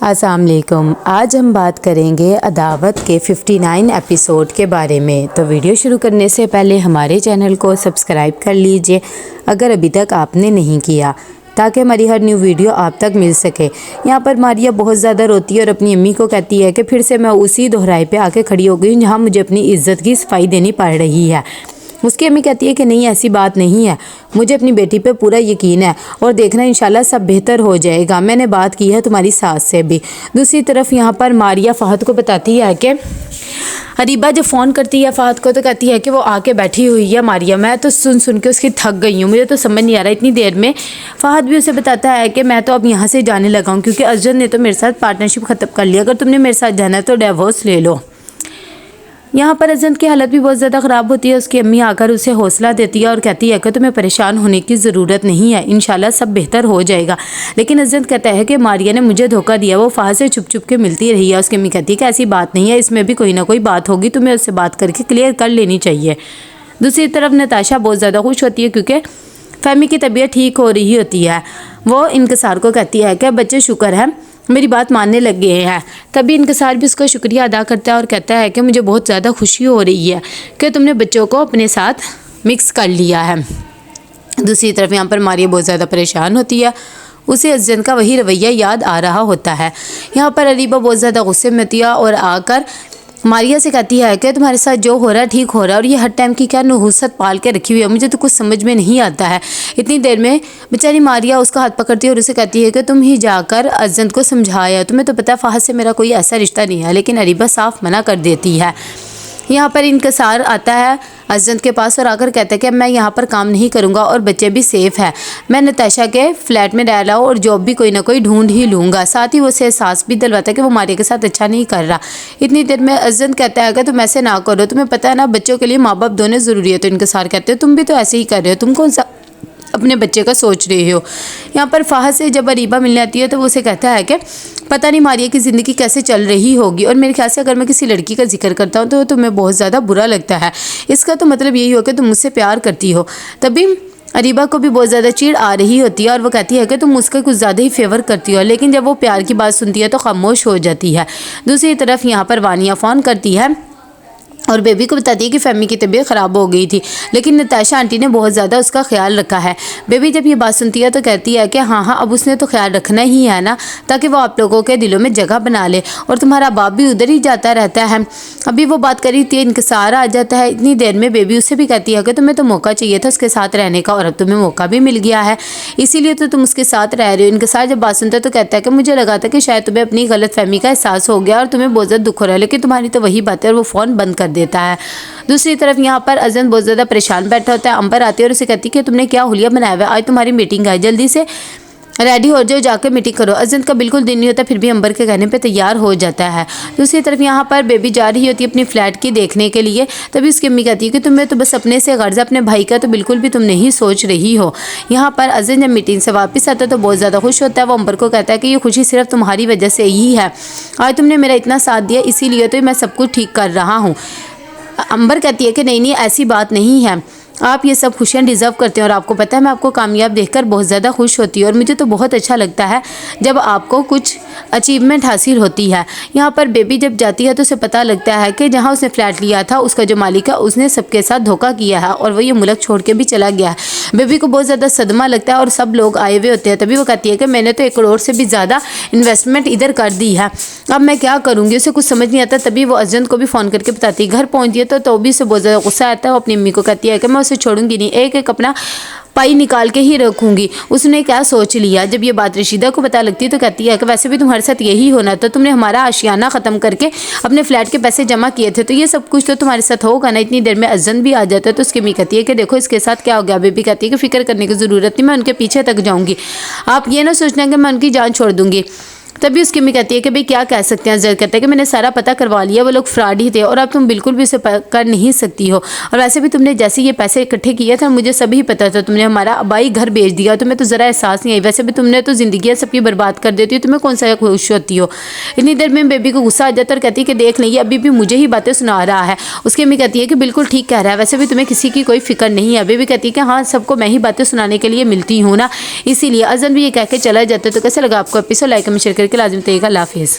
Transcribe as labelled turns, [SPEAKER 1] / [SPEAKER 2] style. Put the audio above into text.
[SPEAKER 1] अस्सलाम वालेकुम। आज हम बात करेंगे अदावत के 59 एपिसोड के बारे में। तो वीडियो शुरू करने से पहले हमारे चैनल को सब्सक्राइब कर लीजिए अगर अभी तक आपने नहीं किया, ताकि हमारी हर न्यू वीडियो आप तक मिल सके। यहाँ पर मारिया बहुत ज़्यादा रोती है और अपनी अम्मी को कहती है कि फिर से मैं उसी दोहराए पे आके खड़ी हो गई हूँ जहाँ मुझे अपनी इज्जत की सफाई देनी पड़ रही है। उसकी अम्मी कहती है कि नहीं, ऐसी बात नहीं है, मुझे अपनी बेटी पे पूरा यकीन है और देखना इंशाल्लाह सब बेहतर हो जाएगा। मैंने बात की है तुम्हारी सास से भी। दूसरी तरफ यहाँ पर मारिया फ़हद को बताती है कि अरीबा जब फ़ोन करती है फ़हद को तो कहती है कि वो आके बैठी हुई है मारिया। मैं तो सुन के उसकी थक गई हूँ, मुझे तो समझ नहीं आ रहा इतनी देर में। फ़हद भी उसे बताता है कि मैं तो अब यहाँ से जाने लगा हूँ क्योंकि अजहर ने तो मेरे साथ पार्टनरशिप ख़त्म कर लिया, अगर तुमने मेरे साथ जाना है तो डिवोर्स ले लो। यहाँ पर अजंत की हालत भी बहुत ज़्यादा ख़राब होती है। उसकी अम्मी आकर उसे हौसला देती है और कहती है कि तुम्हें परेशान होने की ज़रूरत नहीं है, इंशाल्लाह सब बेहतर हो जाएगा। लेकिन अजंत कहता है कि मारिया ने मुझे धोखा दिया, वो फ़हद से छुप के मिलती रही है। उसकी अम्मी कहती है कि ऐसी बात नहीं है, इसमें भी कोई ना कोई बात होगी, तुम्हें उससे बात करके क्लियर कर लेनी चाहिए। दूसरी तरफ नताशा बहुत ज़्यादा खुश होती है क्योंकि फ़हमी की तबीयत ठीक हो रही होती है। वो इंकसार को कहती है कि बच्चे शुक्र है मेरी बात मानने लग गए हैं। तभी इंकसार भी उसका शुक्रिया अदा करता है और कहता है कि मुझे बहुत ज़्यादा खुशी हो रही है कि तुमने बच्चों को अपने साथ मिक्स कर लिया है। दूसरी तरफ यहाँ पर मारिया बहुत ज़्यादा परेशान होती है, उसे अजन का वही रवैया याद आ रहा होता है। यहाँ पर अरीबा बहुत ज़्यादा गुस्से में होती है और आकर मारिया से कहती है कि तुम्हारे साथ जो हो रहा है ठीक हो रहा है और ये हर टाइम की क्या नहुसत पाल के रखी हुई है, मुझे तो कुछ समझ में नहीं आता है। इतनी देर में बेचारी मारिया उसका हाथ पकड़ती है और उसे कहती है कि तुम ही जाकर अजंत को समझाया, तुम्हें तो पता है फ़हद से मेरा कोई ऐसा रिश्ता नहीं है। लेकिन अरीबा साफ मना कर देती है। यहाँ पर इंकसार आता है अजंत के पास और आकर कहता है कि मैं यहाँ पर काम नहीं करूँगा और बच्चे भी सेफ़ है, मैं नताशा के फ्लैट में रह रहा हूँ और जॉब भी कोई ना कोई ढूंढ ही लूँगा। साथ ही वो उसे एहसास भी दिलवाता है कि वो मारिया के साथ अच्छा नहीं कर रहा। इतनी देर में अजंत कहता है कि तुम ऐसे ना करो, तुम्हें पता है ना बच्चों के लिए माँ बाप दोनों ज़रूरी है। तो इंकसार कहते हो तुम भी तो ऐसे ही कर रहे हो, तुम कौन सा अपने बच्चे का सोच रहे हो। यहाँ पर फ़हद से जब अरीबा मिलने आती है तो वो उसे कहता है कि पता नहीं मारिया की ज़िंदगी कैसे चल रही होगी और मेरे ख्याल से अगर मैं किसी लड़की का जिक्र करता हूँ तो तुम्हें बहुत ज़्यादा बुरा लगता है, इसका तो मतलब यही हो कि तुम मुझसे प्यार करती हो। तभी अरीबा को भी बहुत ज़्यादा चिढ़ आ रही होती है और वो कहती है कि तुम उसका कुछ ज़्यादा ही फेवर करती हो, लेकिन जब वो प्यार की बात सुनती है तो खामोश हो जाती है। दूसरी तरफ यहाँ पर वानिया फ़ोन करती है और बेबी को बताती है कि फ़हमी की तबीयत ख़राब हो गई थी, लेकिन नताशा आंटी ने बहुत ज़्यादा उसका ख्याल रखा है। बेबी जब ये बात सुनती है तो कहती है कि हाँ अब उसने तो ख्याल रखना ही है ना, ताकि वो आप लोगों के दिलों में जगह बना ले, और तुम्हारा बाप भी उधर ही जाता रहता है। अभी वो बात करी थी, इंकसार आ जाता है। इतनी देर में बेबी उससे भी कहती है कि तुम्हें तो मौका चाहिए था उसके साथ रहने का और अब तुम्हें मौका भी मिल गया है, इसीलिए तो तुम उसके साथ रह रहे हो। इंकसार जब बात सुनता है तो कहता है कि मुझे लगा था कि शायद तुम्हें अपनी गलत फहमी का एहसास हो गया और तुम्हें बहुत ज़्यादा दुख हो रहा है, लेकिन तुम्हारी तो वही बात है, और वो फ़ोन बंद कर देता है। दूसरी तरफ यहाँ पर अजंत बहुत ज़्यादा परेशान बैठा होता है। अंबर आती है और उसे कहती है कि तुमने क्या हुलिया बनाया हुआ है, आज तुम्हारी मीटिंग है, जल्दी से रेडी हो जाओ, जाकर मीटिंग करो। अजंत का बिल्कुल दिन नहीं होता, फिर भी अंबर के कहने पे तैयार हो जाता है। दूसरी तरफ यहाँ पर बेबी जा रही होती है अपनी फ्लैट की देखने के लिए। तभी उसकी अम्मी कहती है कि तुम्हें तो बस अपने से गर्ज, अपने भाई का तो बिल्कुल भी तुम नहीं सोच रही हो। यहाँ पर अजंत जब मीटिंग से वापस आता है तो बहुत ज़्यादा खुश होता है। वो अंबर को कहता है कि ये खुशी सिर्फ तुम्हारी वजह से ही है, आज तुमने मेरा इतना साथ दिया इसीलिए तो मैं सब कुछ ठीक कर रहा हूँ। अंबर कहती है कि नहीं ऐसी बात नहीं है, आप ये सब खुशियाँ डिज़र्व करते हैं और आपको पता है मैं आपको कामयाब देखकर बहुत ज़्यादा खुश होती हूँ और मुझे तो बहुत अच्छा लगता है जब आपको कुछ अचीवमेंट हासिल होती है। यहाँ पर बेबी जब जाती है तो उसे पता लगता है कि जहाँ उसने फ्लैट लिया था उसका जो मालिक है उसने सबके साथ धोखा किया है और वो ये मुल्क छोड़ के भी चला गया है। बेबी को बहुत ज़्यादा सदमा लगता है और सब लोग आए हुए होते हैं। तभी वो कहती है कि मैंने तो 1 करोड़ से भी ज़्यादा इन्वेस्टमेंट इधर कर दी है, अब मैं क्या करूँगी, उसे कुछ समझ नहीं आता। तभी वो अजंत को भी फ़ोन करके बताती है। घर पहुँचती है तो भी उसे बहुत ज़्यादा गुस्सा आता है। वो अपनी अम्मी को कहती है कि मैं उसे छोड़ूंगी नहीं, एक एक अपना पाई निकाल के ही रखूंगी। उसने क्या सोच लिया। जब ये बात रशीदा को पता लगती है तो कहती है कि वैसे भी तुम्हारे साथ यही होना था, तुमने हमारा आशियाना ख़त्म करके अपने फ्लैट के पैसे जमा किए थे, तो ये सब कुछ तो तुम्हारे साथ होगा ना। इतनी देर में अजंत भी आ जाता है तो उसकी अम्मी कहती है कि देखो इसके साथ क्या हो गया। बेबी कहती है कि फ़िक्र करने की ज़रूरत नहीं, मैं उनके पीछे तक जाऊँगी, आप ये ना सोचना कि मैं उनकी जान छोड़ दूँगी। तभी उसकी अम्मी कहती है कि भाई क्या कह सकते हैं। अजहर कहता है कि मैंने सारा पता करवा लिया, वो लोग फ्रॉड ही थे और अब तुम बिल्कुल भी उसे कर नहीं सकती हो, और वैसे भी तुमने जैसे ये पैसे इकट्ठे किए थे मुझे सभी पता था, तुमने हमारा आबाई घर बेच दिया, तुम्हें तो ज़रा एहसास नहीं आई, वैसे भी तुमने तो ज़िंदगी सबकी बर्बाद कर देती हो, तुम्हें कौन सा खुश होती हो। इतनी देर में बेबी को गुस्सा आ जाता है और कहती है कि देख लें ये अभी भी मुझे ही बातें सुना रहा है। उसकी अम्मी कहती है कि बिल्कुल ठीक कह रहा है, वैसे भी तुम्हें किसी की कोई फिक्र नहीं है। बेबी कहती है कि हाँ सबको मैं ही बातें सुनाने के लिए मिलती हूँ ना, इसीलिए। अजन भी ये कह के चला जाता है। तो कैसे लगा आपको एपिसोड, लाइक कमेंट शेयर करके लाजमी बताइएगा। अल्लाह हाफिज़।